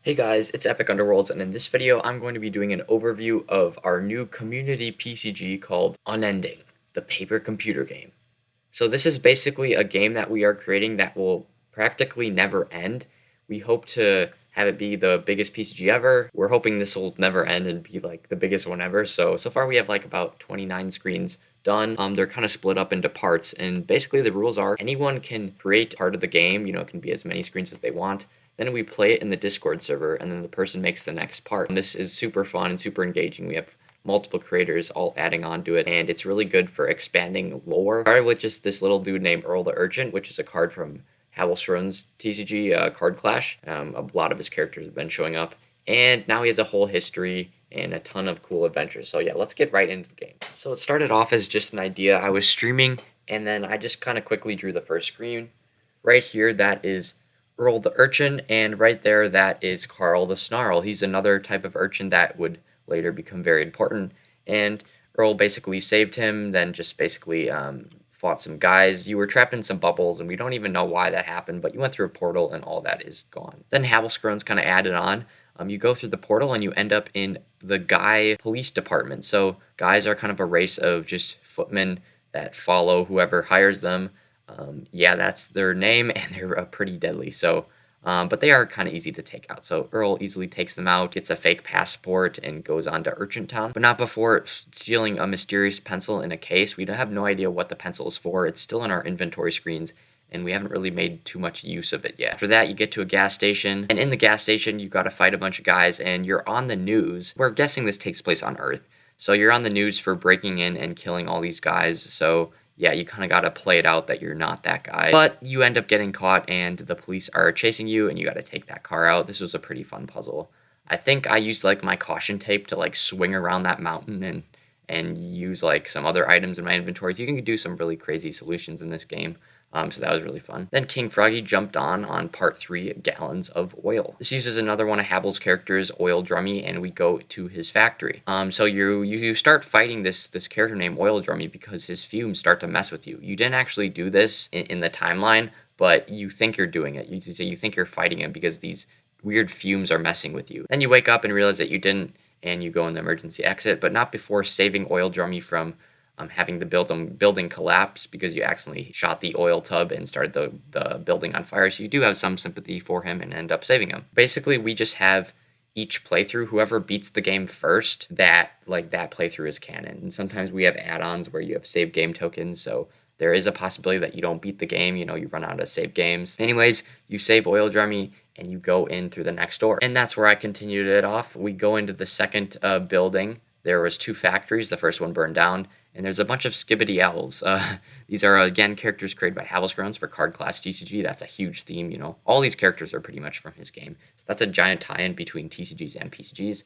Hey guys, it's Epic Underworlds, and in this video I'm going to be doing an overview of our new community PCG called Unending, the paper computer game. So this is basically a game that we are creating that will practically never end. We hope to have it be the biggest PCG ever. We're hoping this will never end and be like the biggest one ever. So far we have like about 29 screens done. They're kind of split up into parts, and basically the rules are anyone can create part of the game. It can be as many screens as they want. Then we play it in the Discord server, and then the person makes the next part. And this is super fun and super engaging. We have multiple creators all adding on to it, and it's really good for expanding lore. Started with just this little dude named Earl the Urchin, which is a card from Havelstrund's TCG Card Clash. A lot of his characters have been showing up, and now he has a whole history and a ton of cool adventures. So yeah, let's get right into the game. So it started off as just an idea. I was streaming, and then I just kind of quickly drew the first screen. Right here, that is Earl the Urchin, and right there, that is Carl the Snarl. He's another type of urchin that would later become very important, and Earl basically saved him, then just basically fought some guys. You were trapped in some bubbles, and we don't even know why that happened, but you went through a portal, and all that is gone. Then Havelskron's kind of added on. You go through the portal, and you end up in the Guy Police Department. So guys are kind of a race of just footmen that follow whoever hires them. Yeah, that's their name, and they're pretty deadly. But they are kind of easy to take out. So Earl easily takes them out, gets a fake passport, and goes on to Urchin Town. But not before stealing a mysterious pencil in a case. We have no idea what the pencil is for. It's still in our inventory screens, and we haven't really made too much use of it yet. After that, you get to a gas station, and in the gas station, you got to fight a bunch of guys, and you're on the news. We're guessing this takes place on Earth. So you're on the news for breaking in and killing all these guys. So yeah, you kind of got to play it out that you're not that guy. But you end up getting caught, and the police are chasing you, and you got to take that car out. This was a pretty fun puzzle. I think I used like my caution tape to like swing around that mountain and use like some other items in my inventory. You can do some really crazy solutions in this game. So that was really fun. Then King Froggy jumped on part 3 gallons of oil. This uses another one of Havel's characters, Oil Drummy, and we go to his factory. So you start fighting this character named Oil Drummy because his fumes start to mess with you. You didn't actually do this in the timeline, but you think you're doing it. You think you're fighting him because these weird fumes are messing with you. Then you wake up and realize that you didn't, and you go in the emergency exit, but not before saving Oil Drummy from having the building collapse because you accidentally shot the oil tub and started the building on fire. So you do have some sympathy for him and end up saving him. Basically, we just have each playthrough, whoever beats the game first, that playthrough is canon. And sometimes we have add-ons where you have save game tokens, so there is a possibility that you don't beat the game, you run out of save games. Anyways, you save Oil Drummy and you go in through the next door. And that's where I continued it off. We go into the second building. There was 2 factories. The first one burned down, and there's a bunch of skibbity elves. These are, again, characters created by Havelskron's for Card Clash TCG. That's a huge theme, All these characters are pretty much from his game. So that's a giant tie-in between TCGs and PCGs.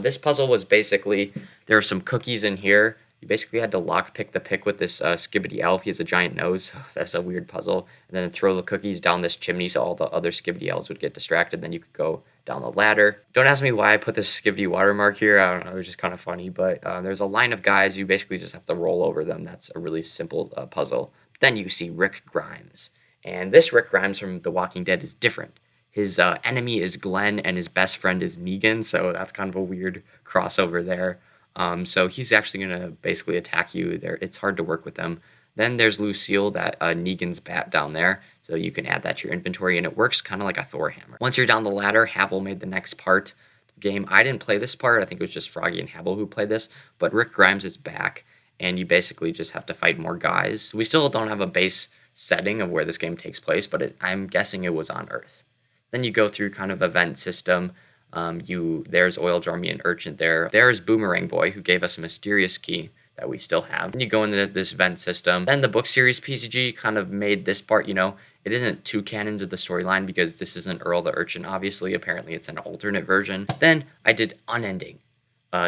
This puzzle was basically, there are some cookies in here. You basically had to lockpick the pick with this skibbity elf. He has a giant nose. That's a weird puzzle. And then throw the cookies down this chimney so all the other skibbity elves would get distracted. Then you could go down the ladder. Don't ask me why I put this skibbity watermark here. I don't know. It was just kind of funny. But there's a line of guys. You basically just have to roll over them. That's a really simple puzzle. Then you see Rick Grimes. And this Rick Grimes from The Walking Dead is different. His enemy is Glenn, and his best friend is Negan. So that's kind of a weird crossover there. So he's actually going to basically attack you there. It's hard to work with them. Then there's Lucille, that Negan's bat down there. So you can add that to your inventory, and it works kind of like a Thor hammer. Once you're down the ladder, Havel made the next part of the game. I didn't play this part. I think it was just Froggy and Havel who played this. But Rick Grimes is back, and you basically just have to fight more guys. We still don't have a base setting of where this game takes place, but I'm guessing it was on Earth. Then you go through kind of event system. There's Oil Drummy and Urchin there. There's Boomerang Boy, who gave us a mysterious key that we still have. Then you go into this event system. Then the book series PCG kind of made this part, it isn't too canon to the storyline because this isn't Earl the Urchin, obviously. Apparently it's an alternate version. Then I did Unending,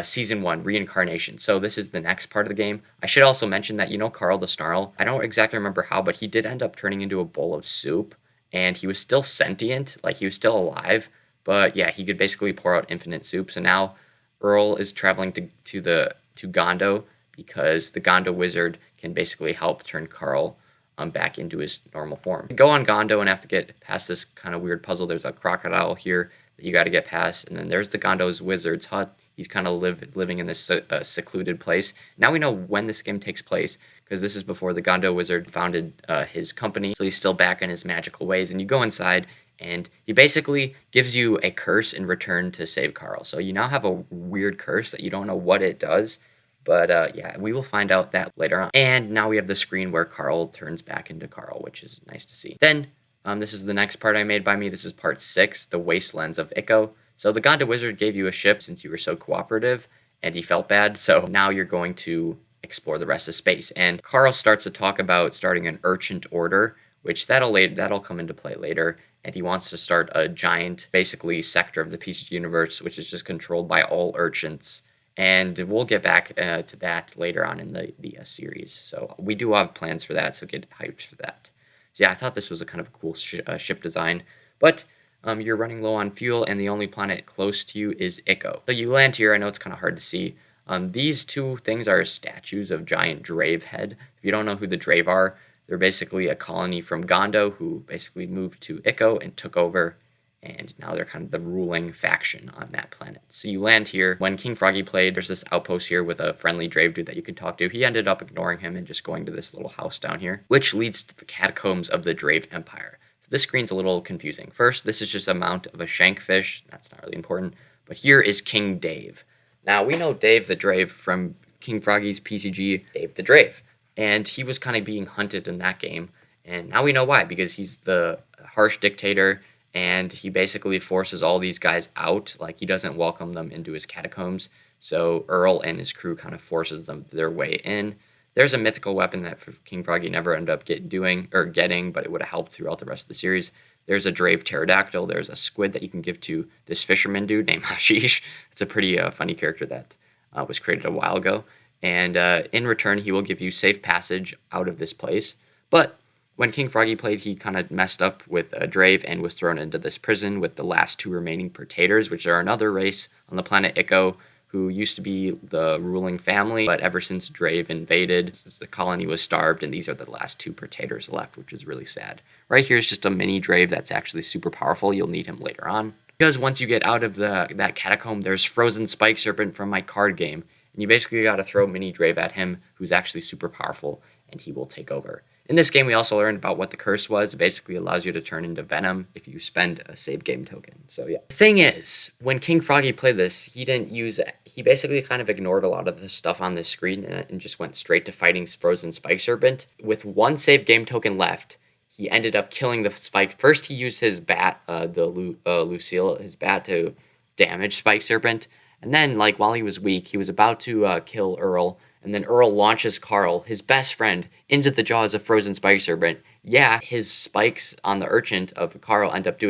Season 1, Reincarnation. So this is the next part of the game. I should also mention that, Carl the Snarl, I don't exactly remember how, but he did end up turning into a bowl of soup, and he was still sentient, like he was still alive. But yeah, he could basically pour out infinite soup. So now Earl is traveling to Gondo because the Gondo wizard can basically help turn Carl back into his normal form. You go on Gondo and have to get past this kind of weird puzzle. There's a crocodile here that you got to get past. And then there's the Gondo's wizard's hut. He's kind of living in this secluded place. Now we know when this game takes place, because this is before the Gondo wizard founded his company. So he's still back in his magical ways. And you go inside, and he basically gives you a curse in return to save Carl. So you now have a weird curse that you don't know what it does. But yeah, we will find out that later on. And now we have the screen where Carl turns back into Carl, which is nice to see. Then, this is the next part I made by me. This is part 6, the Wastelands of Ico. So the Gonda Wizard gave you a ship since you were so cooperative, and he felt bad. So now you're going to explore the rest of space. And Carl starts to talk about starting an Urchant Order, which that'll come into play later. And he wants to start a giant, basically, sector of the PCG universe, which is just controlled by all urchins. And we'll get back to that later on in the series. So we do have plans for that, so get hyped for that. So yeah, I thought this was a kind of a cool ship design. But you're running low on fuel, and the only planet close to you is Ico. So you land here. I know it's kind of hard to see. These two things are statues of giant Drave head. If you don't know who the Drave are, they're basically a colony from Gondo who basically moved to Ico and took over, and now they're kind of the ruling faction on that planet. So you land here. When King Froggy played, there's this outpost here with a friendly Drave dude that you can talk to. He ended up ignoring him and just going to this little house down here, which leads to the catacombs of the Drave Empire. So this screen's a little confusing. First, this is just a mount of a shankfish. That's not really important. But here is King Dave. Now, we know Dave the Drave from King Froggy's PCG, Dave the Drave. And he was kind of being hunted in that game. And now we know why, because he's the harsh dictator, and he basically forces all these guys out. Like, he doesn't welcome them into his catacombs. So Earl and his crew kind of forces them their way in. There's a mythical weapon that King Froggy never ended up getting, but it would have helped throughout the rest of the series. There's a Drave pterodactyl. There's a squid that you can give to this fisherman dude named Hashish. It's a pretty funny character that was created a while ago. And in return, he will give you safe passage out of this place. But when King Froggy played, he kind of messed up with Drave and was thrown into this prison with the last 2 remaining Pertators, which are another race on the planet Ico, who used to be the ruling family. But ever since Drave invaded, since the colony was starved, and these are the last 2 Pertators left, which is really sad. Right here is just a mini Drave that's actually super powerful. You'll need him later on. Because once you get out of that catacomb, there's Frozen Spike Serpent from my card game. And you basically got to throw Mini Drave at him, who's actually super powerful, and he will take over. In this game, we also learned about what the curse was. It basically allows you to turn into Venom if you spend a save game token. So yeah. The thing is, when King Froggy played this, he basically kind of ignored a lot of the stuff on this screen and just went straight to fighting Frozen Spike Serpent. With 1 save game token left, he ended up killing the Spike. First, he used his bat, Lucille, his bat to damage Spike Serpent. And then, like, while he was weak, he was about to kill Earl, and then Earl launches Carl, his best friend, into the jaws of Frozen Spike Serpent. Yeah, his spikes on the Urchant of Carl end up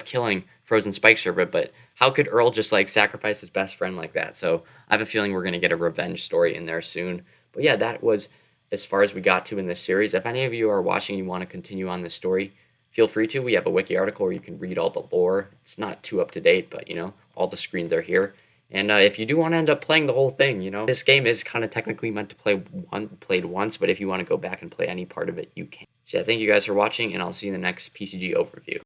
killing Frozen Spike Serpent, but how could Earl just, like, sacrifice his best friend like that? So I have a feeling we're going to get a revenge story in there soon. But yeah, that was as far as we got to in this series. If any of you are watching and you want to continue on this story, feel free to. We have a wiki article where you can read all the lore. It's not too up to date, but, you know, all the screens are here. And if you do want to end up playing the whole thing, you know, this game is kind of technically meant to played once, but if you want to go back and play any part of it, you can. So yeah, thank you guys for watching, and I'll see you in the next PCG overview.